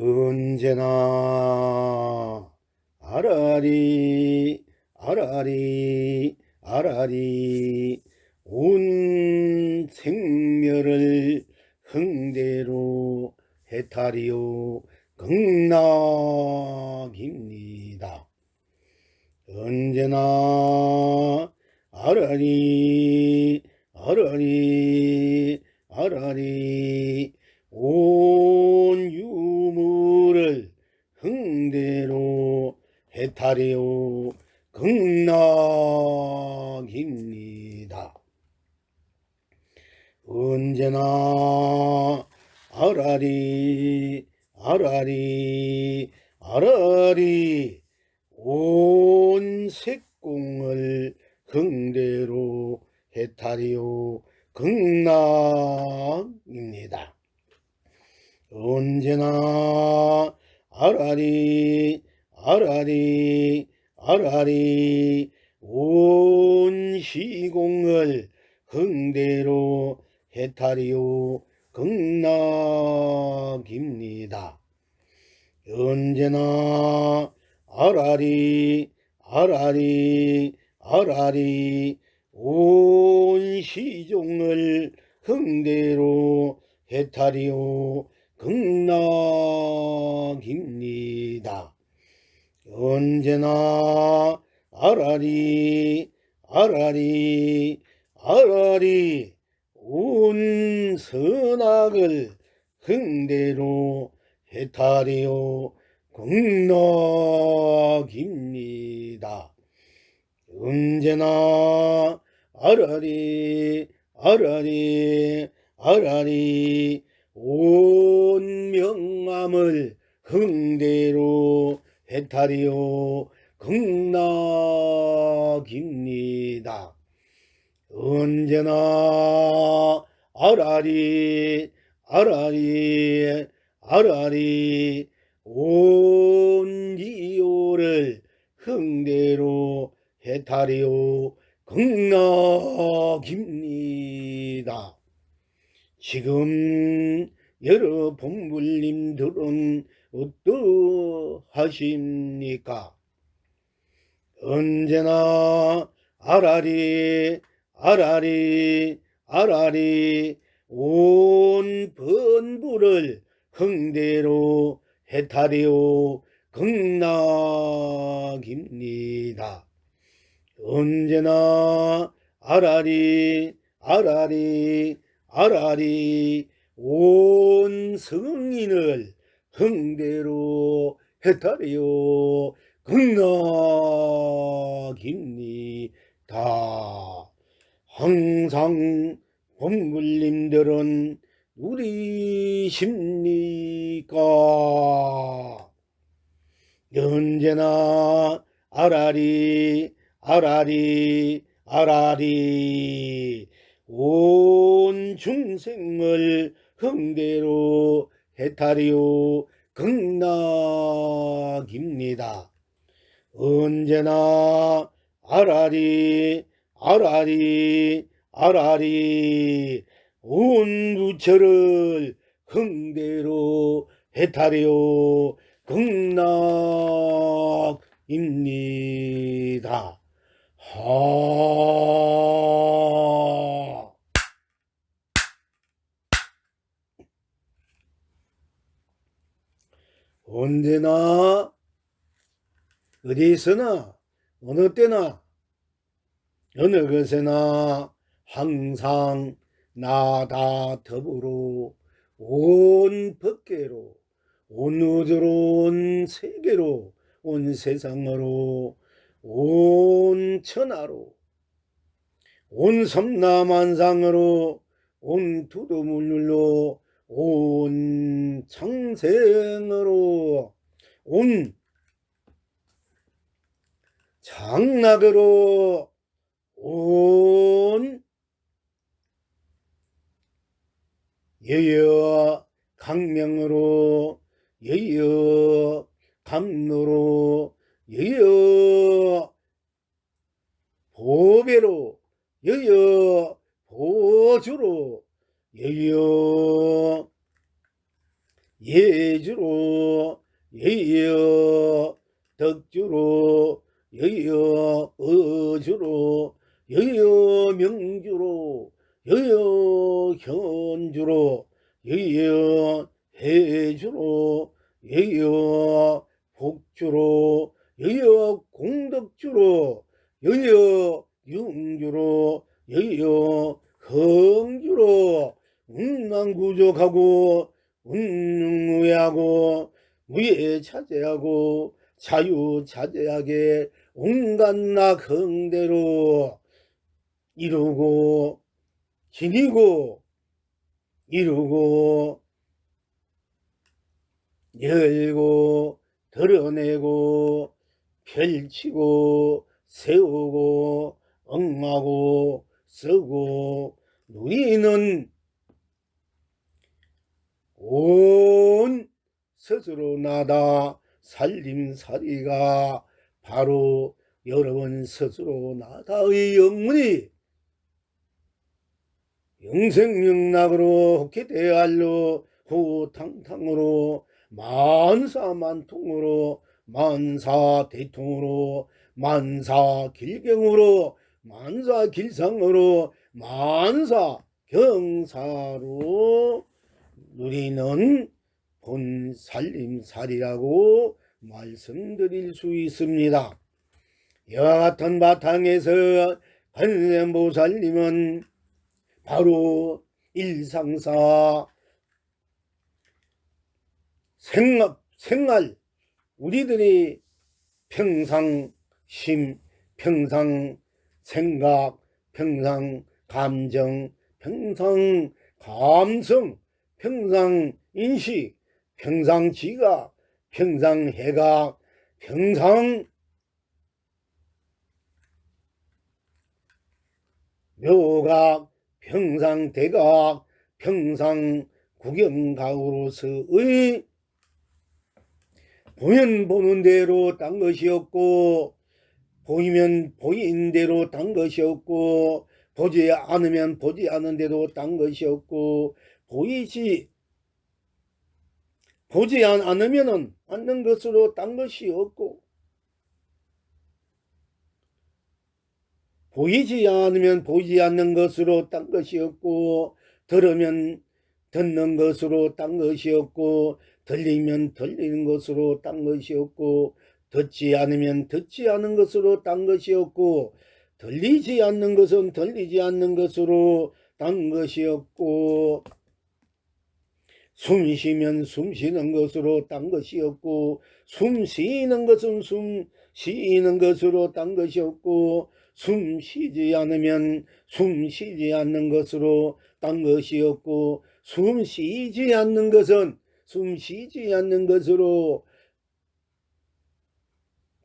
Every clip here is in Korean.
언제나 아라리 아라리 아라리 온 생멸을 흥대로 해탈이요 극락입니다. 언제나 아라리 아라리 아라리 온 유물을 흥대로 해탈이요 극락입니다. 언제나 아라리 아라리 아라리 온 색공을 흥대로 해탈이요 극락입니다. 언제나 아라리 아라리 아라리 온 시공을 흥대로 해탈이요 극락입니다. 언제나 아라리 아라리 아라리 온 시종을 흥대로 해탈이요 극락입니다. 언제나 아라리 아라리 아라리 온 선악을 흥대로 해탈이요 극락입니다. 언제나 아라리 아라리 아라리 온 명암을 흥대로 해탈이요 극락입니다. 언제나 아라리 아라리 아라리 온 이요를 흥대로 해탈이요 극락입니다. 지금 여러 본불님들은 어떠하십니까? 언제나 아라리 아라리 아라리 온 번부를 흥대로 해탈이요 극락입니다. 언제나 아라리 아라리 아라리 온 성인을 흥대로 해탈이요 극락입니다. 항상 본불님들은 누리십니까? 언제나 아라리 아라리 아라리 온 중생을 흥대로 해탈이요 극락입니다. 언제나 아라리 아라리 아라리 온 부처를 흥대로 해탈이요 극락입니다. 언제나 어디서나 어느 때나 어느 것에나 항상 나다 더불어 온 법계로 온 우주로 온 세계로 온 세상으로 온 천하로 온 섬나만상으로 온 두두물률로 온 창생으로 온 장락으로 온 여여 강명으로 여여 감로로 여여 보배로 여여 보주로 여여 예주로 예여 덕주로 여여 어주로 여여 명주로 여여 현주로 여여 해주로 여여 복주로 여여 공덕주로 여여 융주로 여여 흥주로 운만구족하고 운무하고 무예차제하고 자유자재하게 온갖 낙흥대로 이루고 지니고 이루고 열고 드러내고 펼치고 세우고 엉하고 쓰고 누리는 온 스스로 나다 살림살이가 바로 여러분 스스로 나다의 영문이 영생영락으로 혹해대할로 후탕탕으로 만사만통으로 만사대통으로 만사길경으로 만사길상으로 만사경사로 누리는 본살림살이라고 말씀드릴 수 있습니다. 이와 같은 바탕에서 관세음보살님은 바로 일상사 생활 우리들이 평상심, 평상생각, 평상감정, 평상감성, 평상인식, 평상지각, 평상해각, 평상묘각, 평상대각, 평상구경각으로서의 보면 보는 대로 딴 것이 없고 보이면 보이는 대로 딴 것이 없고 보지 않으면 보지 않은 대로 딴 것이 없고 보지 않으면 않는 것으로 딴 것이 없고 보이지 않으면 보이지 않는 것으로 딴 것이 없고 들으면 듣는 것으로 딴 것이 없고 들리면 들리는 것으로 딴 것이 없고 듣지 않으면 듣지 않은 것으로 딴 것이 없고 들리지 않는 것은 들리지 않는 것으로 딴 것이 없고 숨 쉬면 숨 쉬는 것으로 딴 것이 없고 숨 쉬는 것은 숨 쉬는 것으로 딴 것이 없고 숨 쉬지 않으면 숨 쉬지 않는 것으로 딴 것이 없고 숨 쉬지 않는 것은 숨 쉬지 않는 것으로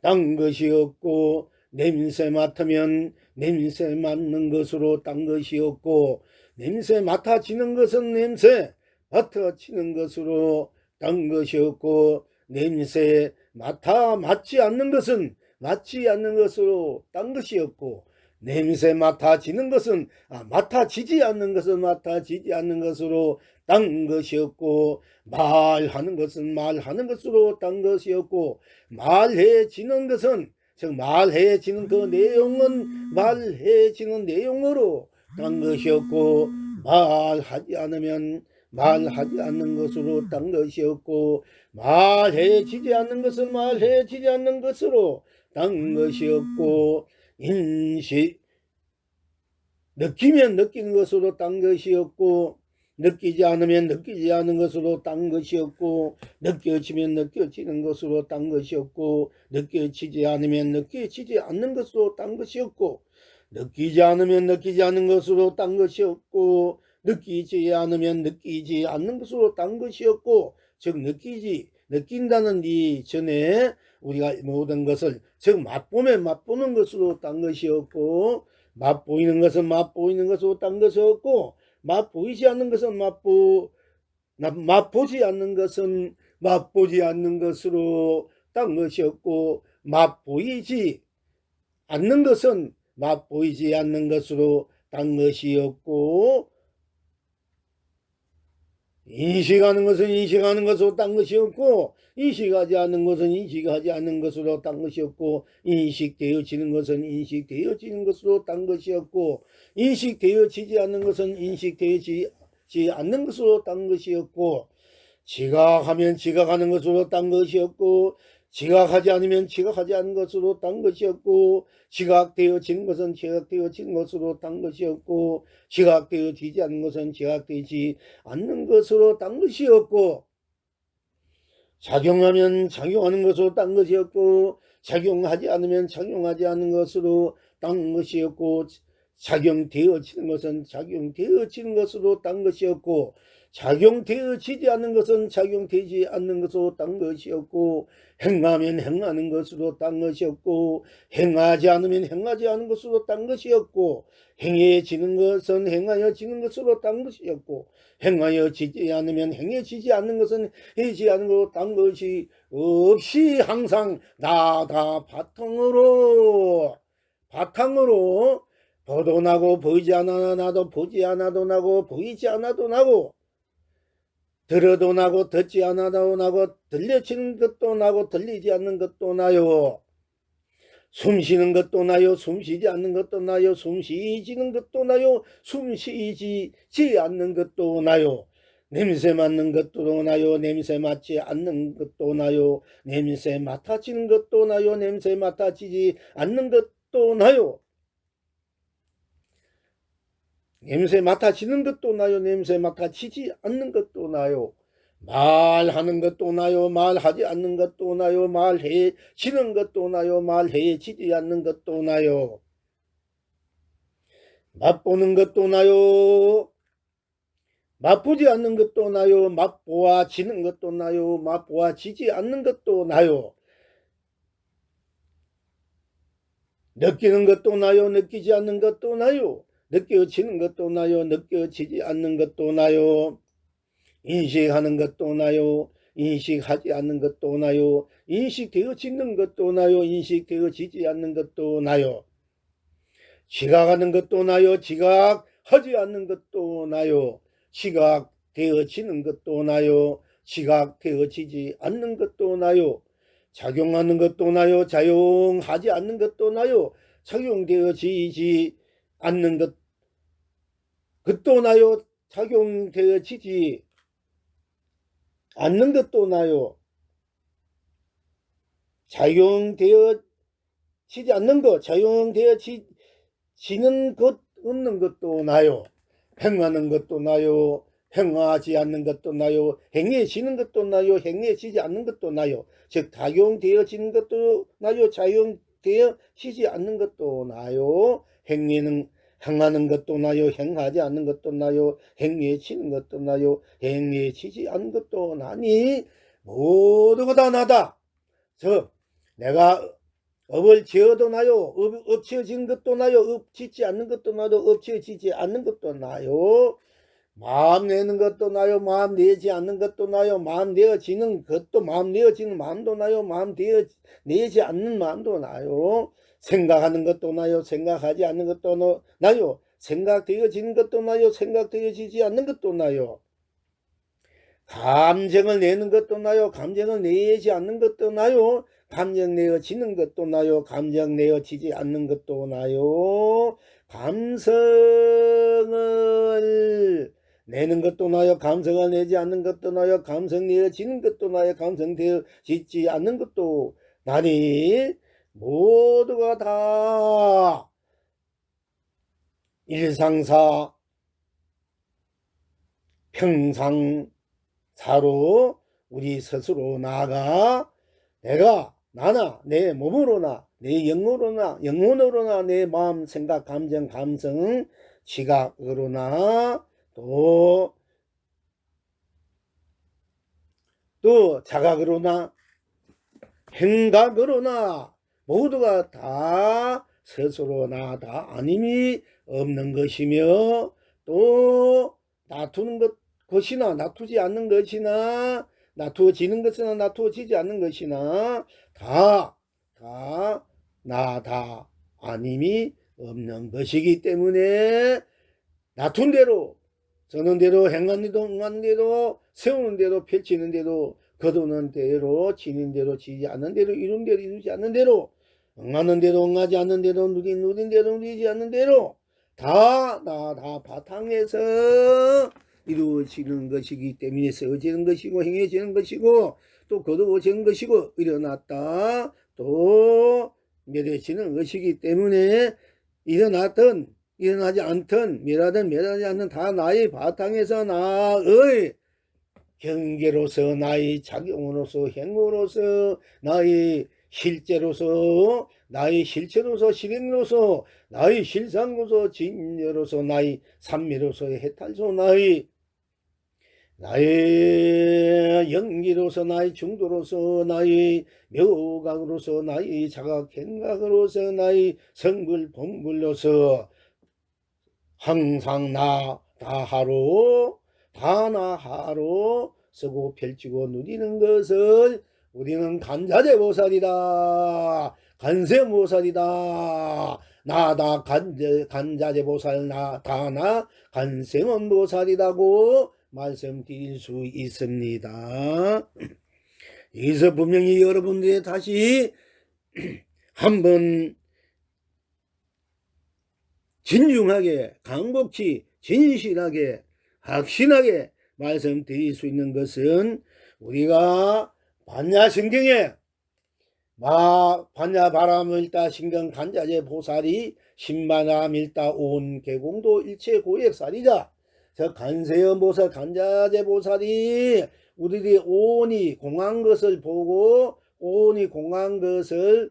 딴 것이 없고 냄새 맡으면 냄새 맡는 것으로 딴 것이 없고 냄새 맡아지는 것은 냄새 맡아지는 것으로 딴 것이 없고 냄새 맡지 않는 것은 맡지 않는 것으로 딴 것이 없고 냄새 맡아지는 것은 맡아지지 않는 것은 맡아지지 않는 것으로 딴 것이 없고 말하는 것은 말하는 것으로 딴 것이 없고 말해지는 것은 즉 말해지는 그 내용은 말해지는 내용으로 딴 것이 없고 말하지 않으면 말하지 않는 것으로 딴 것이 없고 말해지지 않는 것은 말해지지 않는 것으로 딴 것이 없고 인식 느끼면 느끼는 것으로 딴 것이 없고 느끼지 않으면 느끼지 않는 것으로 딴 것이 없고 느껴지면 느껴지는 것으로 딴 것이 없고 느껴지지 않으면 느껴지지 않는 것으로 딴 것이 없고 느끼지 않으면 느끼지 않는 것으로 딴 것이 없고 느끼지 않으면 느끼지 않는 것으로 딴 것이 없고 즉 느낀다는 이 전에 우리가 모든 것을 즉 맛보면 맛보는 것으로 딴 것이 없고 맛보이는 것은 맛보이는 것으로 딴 것이 없고 맛보이지 않는 것은 맛보지 않는 것은 맛보지 않는 것으로 딴 것이 없고 맛보이지 않는 것은 맛보이지 않는 것으로 딴 것이 없고 인식하는 것은 인식하는 것으로 딴 것이 없고, 인식하지 않는 것은 인식하지 않는 것으로 딴 것이 없고, 인식되어지는 것은 인식되어지는 것으로 딴 것이 없고, 인식되어지지 않는 것은 인식되어지지 않는 것으로 딴 것이 없고, 지각하면 지각하는 것으로 딴 것이 없고, 지각하지 않으면 지각하지 않는 것으로 딴 것이 없고, 지각되어지는 것은 지각되어지는 것으로 딴 것이 없고, 지각되어지지 않는 것은 지각되지 않는 것으로 딴 것이 없고, 작용하면 작용하는 것으로 딴 것이 없고, 작용하지 않으면 작용하지 않는 것으로 딴 것이 없고, 작용되어지는 것은 작용되어지는 것으로 딴 것이 없고, 작용되어지지 않는 것은 작용되지 않는 것으로 딴 것이 없고, 행하면 행하는 것으로 딴 것이 없고, 행하지 않으면 행하지 않은 것으로 딴 것이 없고, 행해지는 것은 행하여지는 것으로 딴 것이 없고, 행하여지지 않으면 행해지지 않는 것은 해지 않은 것으로 딴 것이 없이 항상 나다 바탕으로 보도 나고 보이지 않아 나도 보지 않아도 나고 보이지 않아도 나고, 들어도 나고 듣지 않아도 나고, 들려지는 것도 나고 들리지 않는 것도 나요. 숨쉬는 것도 나요. 숨쉬지 않는 것도 나요. 숨쉬지는 것도 나요. 숨쉬지 않는 것도 나요. 냄새 맡는 것도 나요. 냄새 맡지 않는 것도 나요. 냄새 맡아지는 것도 나요. 냄새 맡아지지 않는 것도 나요. 냄새 맡아지는 것도 나요. 냄새 맡아지지 않는 것도 나요. 말하는 것도 나요. 말하지 않는 것도 나요. 말해지는 것도 나요. 말해지지 않는 것도 나요. 맛보는 것도 나요. 맛보지 않는 것도 나요. 맛보아지는 것도 나요. 맛보아지지 않는 것도 나요. 느끼는 것도 나요. 느끼지 않는 것도 나요. 느껴지는 것도 나요. 느껴지지 않는 것도 나요. 인식하는 것도 나요. 인식하지 않는 것도 나요. 인식되어지는 것도 나요. 인식되어지지 않는 것도 나요. 지각하는 것도 나요. 지각하지 않는 것도 나요. 지각되어지는 것도 나요. 지각되어지지 않는 것도 나요. 작용하는 것도 나요. 작용하지 않는 것도 나요. 작용되어지지 않는 것도 나요. 작용되어지지 않는 것도 나요. 작용되어지지 않는 것, 작용되어지는 것 없는 것도 나요. 행하는 것도 나요. 행하지 않는 것도 나요. 행해지는 것도 나요. 행해지지 않는 것도 나요. 즉 작용되어지는 것도 나요. 작용되어지지 않는 것도 나요. 행하는 것도 나요. 행하지 않는 것도 나요. 행해지는 것도 나요. 행해지지 않는 것도 나니 모두가 다 나다. 내가 업을 지어도 나요. 엎치어지는 것도 나요. 엎치지 않는 것도 나요. 엎치어지지 않는 것도 나요. 마음 내는 것도 나요. 마음 내지 않는 것도 나요. 마음 내어지는 것도, 마음 내어지는 마음도 나요. 마음 내지 않는 마음도 나요. 생각하는 것도 나요. 생각하지 않는 것도 나요. 생각되어지는 것도 나요. 생각되어지지 않는 것도 나요. 감정을 내는 것도 나요. 감정을 내지 않는 것도 나요. 감정 내어지는 것도 나요. 감정 내어지지 않는 것도 나요. 감성을 내는 것도 나요. 감성을 내지 않는 것도 나요. 감성 내어지는 것도 나요. 감성 되어지지 않는 것도 나니 모두가 다 일상사 평상사로 우리 스스로 나아가 내가 나나 내 몸으로나 내 영혼으로나 내 마음 생각 감정 감성 지각으로나 또 자각으로나 행각으로나 모두가 다 스스로 나다 아님이 없는 것이며, 또 나투는 것이나 나투지 않는 것이나 나투어지는 것이나 나투어지지 않는 것이나 다 나다 아님이 없는 것이기 때문에 나툰 대로 서는 대로 행하는 대로 응하는 대로 세우는 대로 펼치는 대로 거두는 대로 지는 대로 지지 않는 대로 이룬 대로 이루지 않는 대로 응하는 대로 응하지 않는 대로 누린 대로 누리지 않는 대로 다 바탕에서 이루어지는 것이기 때문에 세워지는 것이고 행해지는 것이고 또 거두어지는 것이고 일어났다 또 멸해지는 것이기 때문에 일어났든 일어나지 않든 멸하든 멸하지 않든 다 나의 바탕에서 나의 경계로서 나의 작용으로서 행으로서 나의 실제로서 나의 실체로서 실행으로서 나의 실상으로서 진여로서 나의 삼미로서의 해탈소 나의 연기로서 나의 중도로서 나의 묘각으로서 나의 자각행각으로서 나의 성불 본불로서 항상 다하로 쓰고 펼치고 누리는 것을 우리는 간자재보살이다. 간세보살이다. 나다 간자재보살 다나 간생원보살이라고 말씀드릴 수 있습니다. 여기서 분명히 여러분들이 다시 한번 진중하게 강복히 진실하게 확신하게 말씀드릴 수 있는 것은 우리가 반야신경에 반야바라밀다 신경 간자재 보살이 신바라밀다 온 개공도 일체 고액살이다. 저 간세음 보살 간자재 보살이 우리들이 온이 공한 것을 보고 온이 공한 것을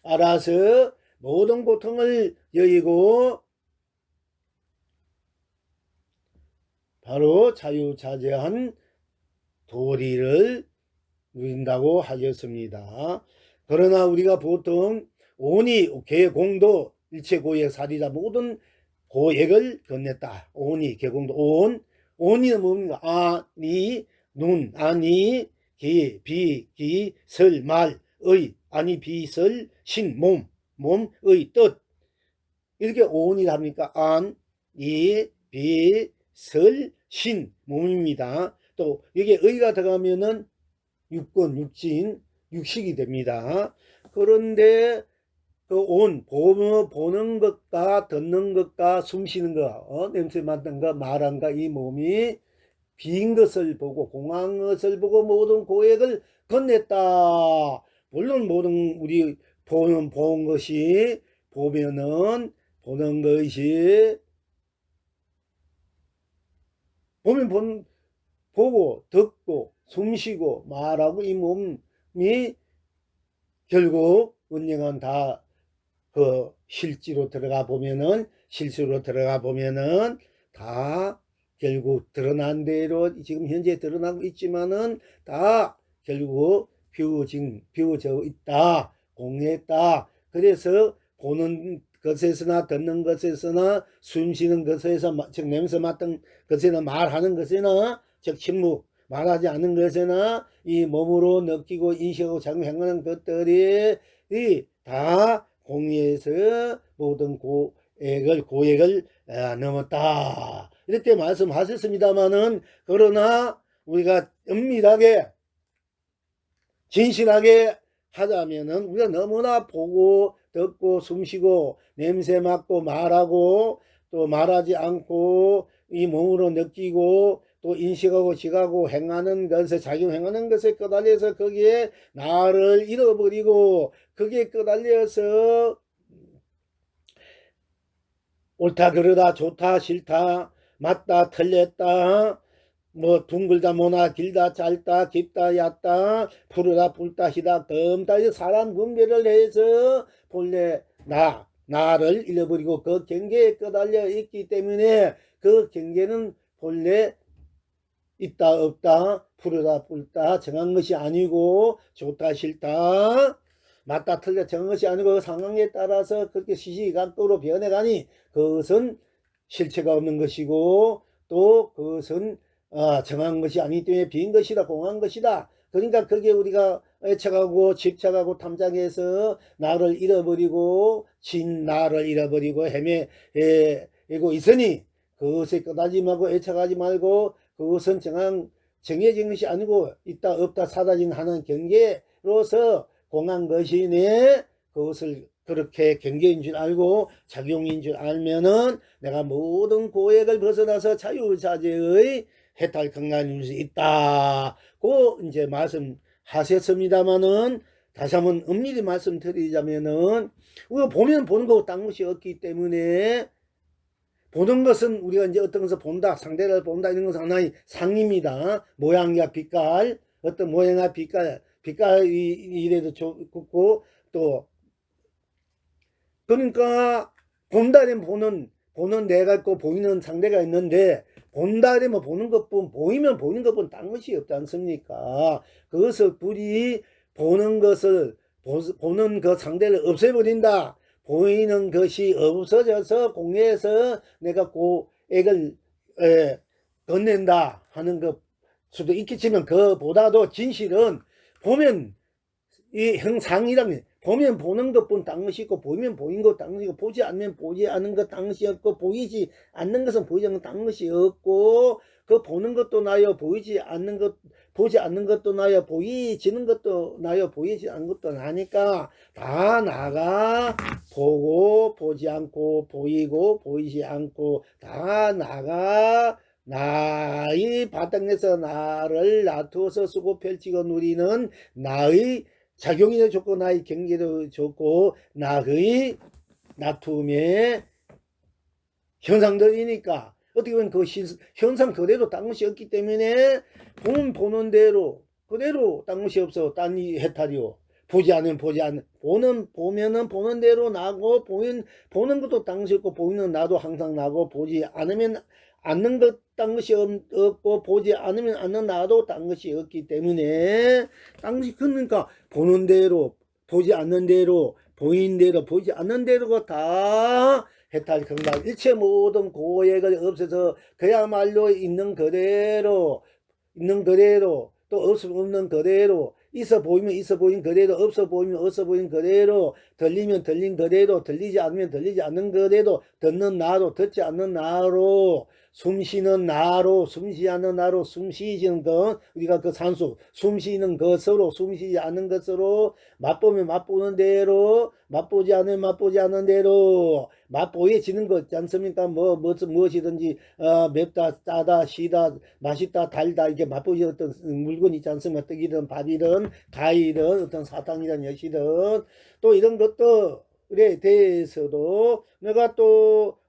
알아서 모든 고통을 여의고 바로 자유자재한 도리를 누린다고 하셨습니다. 그러나 우리가 보통 온이 개공도 일체고액 살이다 모든 고액을 건넸다. 온이 개공도 온이 뭡니까? 아니 눈 아니 기 비 기 설 말 의 아니 비설 신 몸의 뜻 이렇게 온이랍니까? 안 이 비 설 신 몸입니다. 또 여기에 의가 들어가면은 육권 육진 육식이 됩니다. 그런데 그 온 보는 것과 듣는 것과 숨쉬는 것 냄새 맡는 것 말한 것 이 몸이 빈 것을 보고 공한 것을 보고 모든 고액을 건넸다. 물론 모든 우리 본 것이 보면은 보는 것이 보고 듣고 숨쉬고 말하고 이 몸이 결국 언젠간 다 그 실지로 들어가 보면은 실수로 들어가 보면은 다 결국 드러난 대로 지금 현재 드러나고 있지만은 다 결국 비워져 있다 공유했다. 그래서 보는 것에서나 듣는 것에서나 숨쉬는 것에서 즉 냄새 맡은 것에나 말하는 것에나 즉 침묵 말하지 않는 것에나 이 몸으로 느끼고 인식하고 작용하는 것들이 다 공유해서 모든 고액을 넘었다. 이렇게 말씀하셨습니다마는 그러나 우리가 엄밀하게 진실하게 하자면은 우리가 너무나 보고 듣고 숨쉬고 냄새 맡고 말하고 또 말하지 않고 이 몸으로 느끼고 또 인식하고 지가고 행하는 것에 작용행하는 것에 끄달려서 거기에 나를 잃어버리고 거기에 끄달려서 옳다 그러다 좋다 싫다 맞다 틀렸다 뭐 둥글다 모나 길다 짧다 깊다 얕다 푸르다 붉다 희다 검다 사람 분별을 해서 본래 나를 잃어버리고 그 경계에 끄달려 있기 때문에 그 경계는 본래 있다 없다 푸르다 붉다 정한 것이 아니고 좋다 싫다 맞다 틀려 정한 것이 아니고 상황에 따라서 그렇게 시시각각으로 변해가니 그것은 실체가 없는 것이고 또 그것은 정한 것이 아니기 때문에 빈 것이다 공한 것이다. 그러니까 그게 우리가 애착하고 집착하고 탐장해서 나를 잃어버리고 진 나를 잃어버리고 헤매고 있으니 그것에 끄다짐하고 애착하지 말고 그것은 정해진 것이 아니고 있다 없다 사라진 하는 경계로서 공한 것이네. 그것을 그렇게 경계인 줄 알고 작용인 줄 알면은 내가 모든 고액을 벗어나서 자유자재의 해탈 건강일 수 있다고 이제 말씀하셨습니다마는 다시 한번 엄밀히 말씀드리자면은 우리가 보면 보는 거 딴 것이 없기 때문에 보는 것은 우리가 이제 어떤 것을 본다, 상대를 본다, 이런 것은 하나의 상입니다. 모양이야 빛깔, 어떤 모양이야 빛깔이라도 좋고, 또, 그러니까, 본다면 보는 내가 있고, 보이는 상대가 있는데, 본다면 보는 것뿐, 보이면 보이는 것뿐 딴 것이 없지 않습니까? 그것을 불이 보는 그 상대를 없애버린다. 보이는 것이 없어져서 공예에서 내가 고액을 건넨다 하는 것 수도 있겠지만 그보다도 진실은 보면 이 형상이란 보면 보는 것뿐 딴 것이 있고 보이면 보인 것 딴 것이 있고 보지 않으면 보지 않은 것 딴 것이 없고 보이지 않는 것은 보이지 않는 것 딴 것이 없고 그 보는 것도 나요 보이지 않는 것 보지 않는 것도 나요 보이지는 것도 나요 보이지 않는 것도 나니까 다 나가 보고 보지 않고 보이고 보이지 않고 다 나가 나의 바닥에서 나를 놔두어서 쓰고 펼치고 누리는 나의 작용이 좋고 나의 경계도 좋고 나의 놔툼의 현상들이니까 어떻게 보면 그 현상 그대로 딴 것이 없기 때문에 보는 대로 그대로 딴 것이 없어 딴이 해탈이요. 보지 않으면 보지 않는 보면은 보는 대로 나고 보는 것도 딴 것이 없고 보이는 나도 항상 나고 보지 않으면 않는 것 딴 것이 없고 보지 않으면 않는 나도 딴 것이 없기 때문에 딴 것이 그러니까 보는 대로 보지 않는 대로 보이는 대로 보지 않는 대로가 다 해탈 건강 일체 모든 고액을 없애서 그야말로 있는 그대로 또 없는 그대로 있어 보이면 있어 보인 그대로 없어 보이면 없어 보인 그대로 들리면 들린 그대로 들리지 않으면 들리지 않는 그대로 듣는 나로 듣지 않는 나로 숨쉬는 나로 숨쉬지 않는 나로 숨쉬지는 것 우리가 그 산수 숨쉬는 것으로 숨쉬지 않는 것으로 맛보면 맛보는 대로 맛보지 않으면 맛보지 않는 대로 맛보여지는 것 있지 않습니까? 무엇이든지 맵다 짜다 시다 맛있다 달다 이렇게 맛보지 어떤 물건이 있지 않습니까? 떡이든 밥이든 가위든 어떤 사탕이든 엿이든 또 이런 것들에 대해서도 내가 또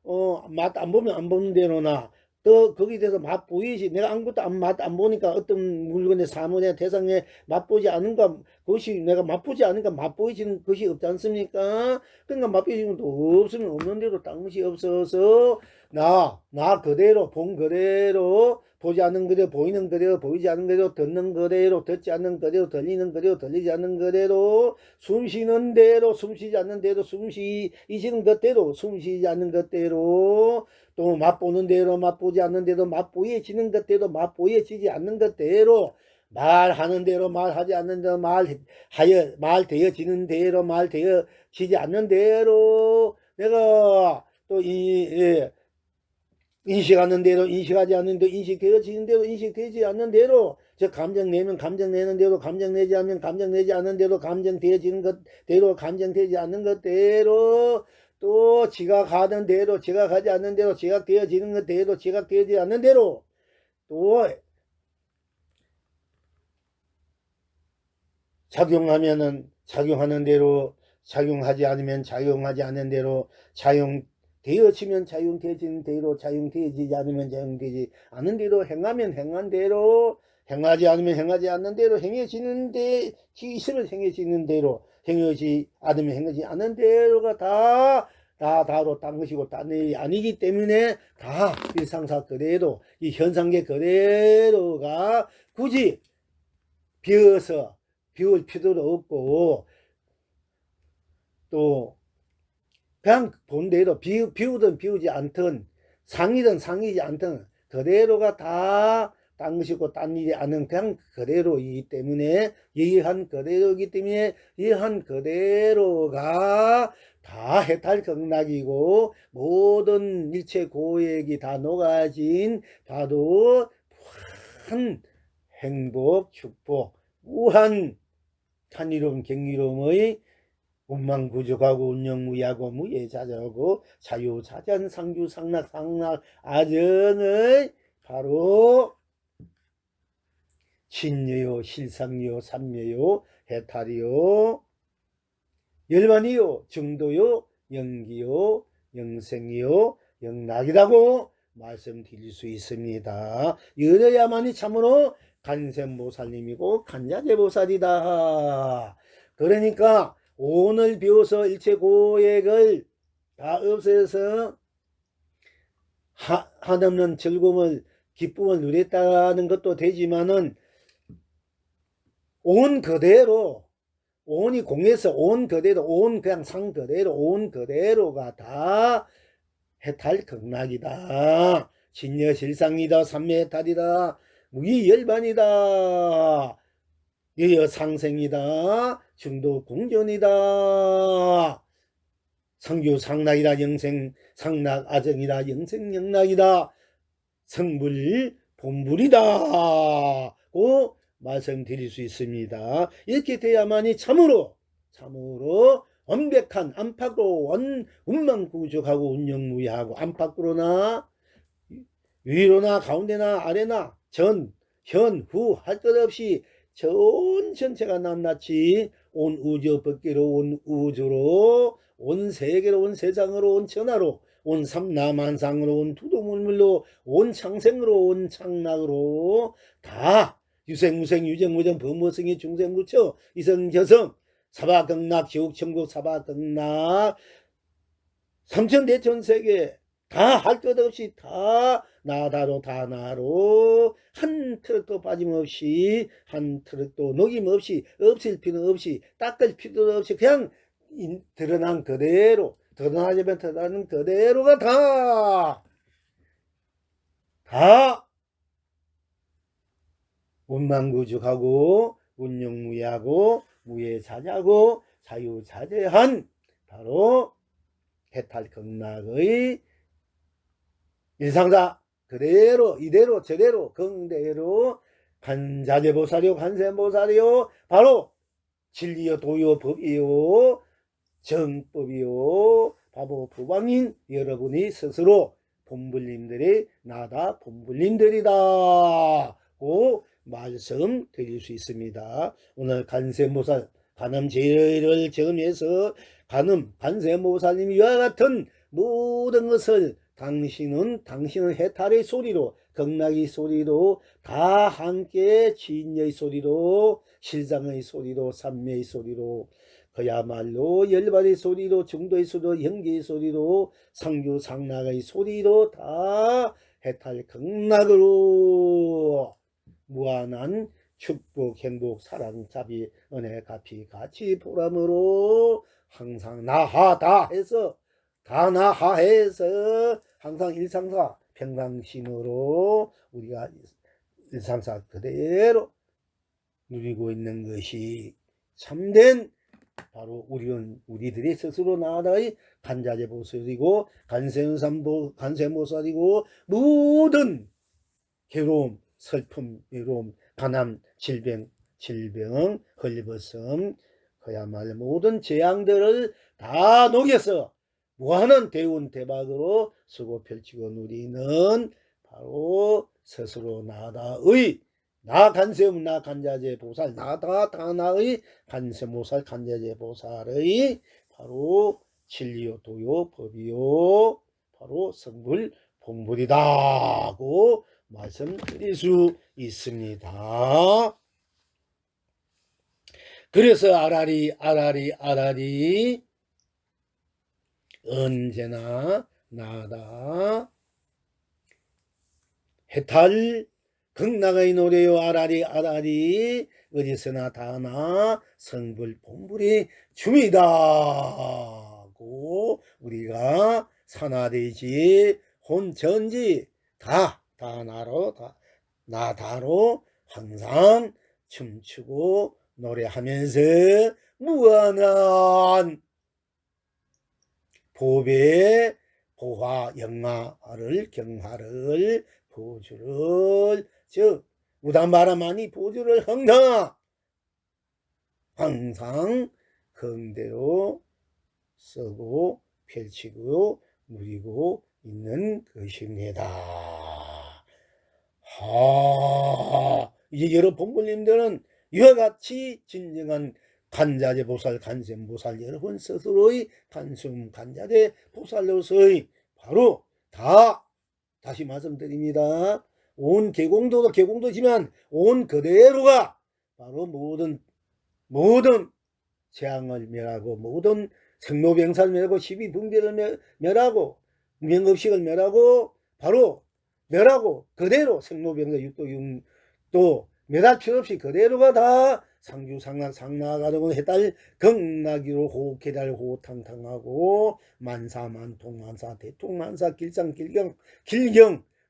맛 안 보면 안 보는 대로나 또 거기에 대해서 맛 보이지 내가 아무것도 맛 안 보니까 어떤 물건의 사물의 대상에 맛보지 않은가 그것이 내가 맛보지 않으니까 맛보이지는 것이 없지 않습니까? 그러니까 맛보이지는 것도 없으면 없는 대로 딴 것이 없어서 나 그대로 본 그대로 보지 않는 그대로 보이는 그대로 보이지 않는 그대로 듣는 그대로 듣지 않는 그대로 들리는 그대로 들리지 않는 그대로 숨쉬는 대로 숨쉬지 않는 대로 숨쉬지는 것대로 숨쉬지 않는 것대로 또 맛보는 대로 맛보지 않는 대로 맛보여지는 것대로 맛보여지지 않는 것대로 말하는 대로 말하지 않는 대로 말되어지는 대로 말되어지지 않는 대로 내가 또 인식하는 대로 인식하지 않는 대로 인식되어지는 대로 인식되지 않는 대로 저 감정 내면 감정 내는 대로 감정 내지 않으면 감정 내지 않는 대로 감정 되어지는 것대로 감정 되지 않는 것대로 또 지각하는 대로 지각하지 않는 대로 지각되어지는 것대로 지각되어지지 않는 대로 또 작용하면은 작용하는 대로 작용하지 않으면 작용하지 않는 대로 되어지면 작용되어지는 대로 작용되어지지 않으면 작용되지 않는 대로 행하면 행한 대로 행하지 않으면 행하지 않는 대로 행해지는 데 있으면 행해지는 대로 행하지 않으면 행하지 않는 대로가 다로 딴 것이고 딴 일이 아니기 때문에 다 일상사 그대로 이 현상계 그대로가 굳이 비울 필요도 없고 또 그냥 본 대로 비우든 비우지 않든 상이든 상이지 않든 그대로가 다 딴 것이고 딴 일이 아닌 그냥 그대로이기 때문에 예한 그대로이기 때문에 예한 그대로가 다 해탈극락이고 모든 일체 고액이 다 녹아진 바로 무한 행복 축복 무한 탄이로움 경이로움의 운망부족하고 운영무야고 무예자자고 자유자전 상주상락 상락 아정의 바로 진여요 실상요 삼여요 해탈이요 열반이요 중도요 영기요 영생이요 영락이라고 말씀드릴 수 있습니다. 이래야만이 참으로 간센보살님이고 간자재보살이다. 그러니까 오늘 비로소 일체 고액을 다 없애서 한없는 즐거움을 기쁨을 누렸다는 것도 되지만은 온 그대로 온이 공에서 온 그대로 온 그냥 상 그대로 온 그대로가 다 해탈극락이다. 진여실상이다. 삼매해탈이다. 무기열반이다. 여여상생이다. 중도공존이다. 상교상락이다. 영생상락 아정이다. 영생영락이다. 성불본불이다. 고 말씀드릴 수 있습니다. 이렇게 돼야만이 참으로 완벽한 안팎으로 운망부족하고 운영무야하고 안팎으로나 위로나 가운데나 아래나 전, 현, 후 할 것 없이 전 전체가 낱낱이 온 우주 밖으로 온 우주로 온 세계로 온 세상으로 온 천하로 온 삼라만상으로 온 두도물물로 온 창생으로 온 창락으로 다 유생무생 유정무정 범무성이 중생무처 이성저성 사바극락 지옥천국 사바극락 삼천대천세계 다 할 것 없이 다 나다로 다 나로 한 트럭도 빠짐없이 한 트럭도 녹임없이 없앨 필요 없이 닦을 필요도 없이 그냥 드러난 그대로 드러나자면 드러나는 그대로가 다 운망부족하고 운영무야하고 무예자자고 자유자재한 바로 해탈극락의 일상사 그대로 이대로 저대로 긍대로 간자재보살이요 간센보살이요 바로 진리요 도요 법이요 정법이요 바보 부방인 여러분이 스스로 본불님들이 나다 본불님들이다 고 말씀드릴 수 있습니다. 오늘 간센보살 간음제를 정해서 간센보살님이 이와 같은 모든 것을 당신은 해탈의 소리로 극락의 소리로 다 함께 진여의 소리로 실상의 소리로 삼매의 소리로 그야말로 열반의 소리로 중도의 소리로 영계의 소리로 상교 상락의 소리로 다 해탈 극락으로 무한한 축복 행복 사랑 자비 은혜 가피 가치 보람으로 항상 나하다 해서 다 나하해서 항상 일상사 평강심으로 우리가 일상사 그대로 누리고 있는 것이 참된 바로 우리들이 스스로 나아의 간자재보살이고 간센보살이고 모든 괴로움 슬픔 외로움 가난 질병 헐벗음 그야말로 모든 재앙들을 다 녹여서 무한한 대운 대박으로 쓰고 펼치고 누리는 바로 스스로 나다의 나 간세음 나 간자재 보살 나다 다나의 간세모살 간자재 보살의 바로 진리요 도요 법이요 바로 성불 본불이다고 말씀드릴 수 있습니다. 그래서 아라리 언제나 나다 해탈 극락의 노래요 아라리 어디서나 다나 성불 본불이 춤이다고 우리가 산하대지 혼전지 다 나다로 항상 춤추고 노래하면서 무한한 보배 보화 영화를 경화를 보주를 즉 우다마라마니 보주를 항상 긍대로 쓰고 펼치고 누리고 있는 것입니다. 이제 여러 본부님들은 이와 같이 진정한 간자재 보살, 간센보살 여러분 스스로의 단숨 간자재 보살로서의 바로 다시 말씀드립니다. 온 계공도도 계공도지만 온 그대로가 바로 모든 재앙을 멸하고 모든 생로병사를 멸하고 시비분별을 멸하고 명급식을 멸하고 바로 멸하고 그대로 생로병사 육도 멸할 필요 없이 그대로가 다 상주상락 상나가려고 해달 극락이로 호해달 호탕탕하고 만사만통만사 대통만사 길상길경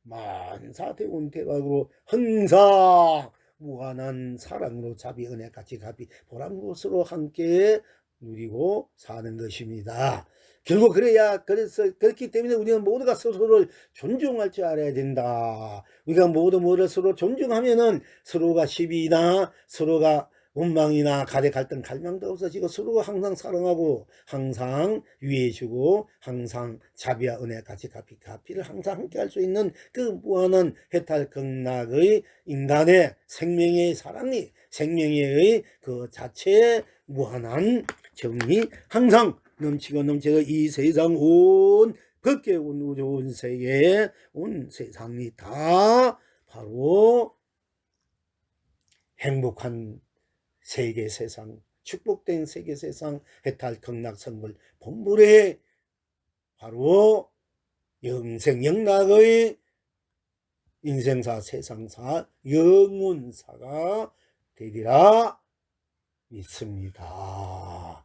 만사대운대각으로 항상 무한한 사랑으로 자비 은혜같이 가비 보람것으로 함께 누리고 사는 것입니다. 결국 그렇기 때문에 우리는 모두가 서로를 존중할 줄 알아야 된다. 우리가 모두 서로 존중하면은 서로가 시비나 서로가 원망이나 가대 갈등 갈망도 없어지고 서로가 항상 사랑하고 항상 위해주고 항상 자비와 은혜같이 가피를 항상 함께 할 수 있는 그 무한한 해탈 극락의 인간의 생명의 사랑이 생명의 그 자체의 무한한 정이 항상 넘치고 이 세상 온 밖에 온 우주 온 세계 온 세상이 다 바로 행복한 세계 세상 축복된 세계 세상 해탈 극락 성불 본불의 바로 영생 영락의 인생사 세상사 영혼사가 되리라 믿습니다.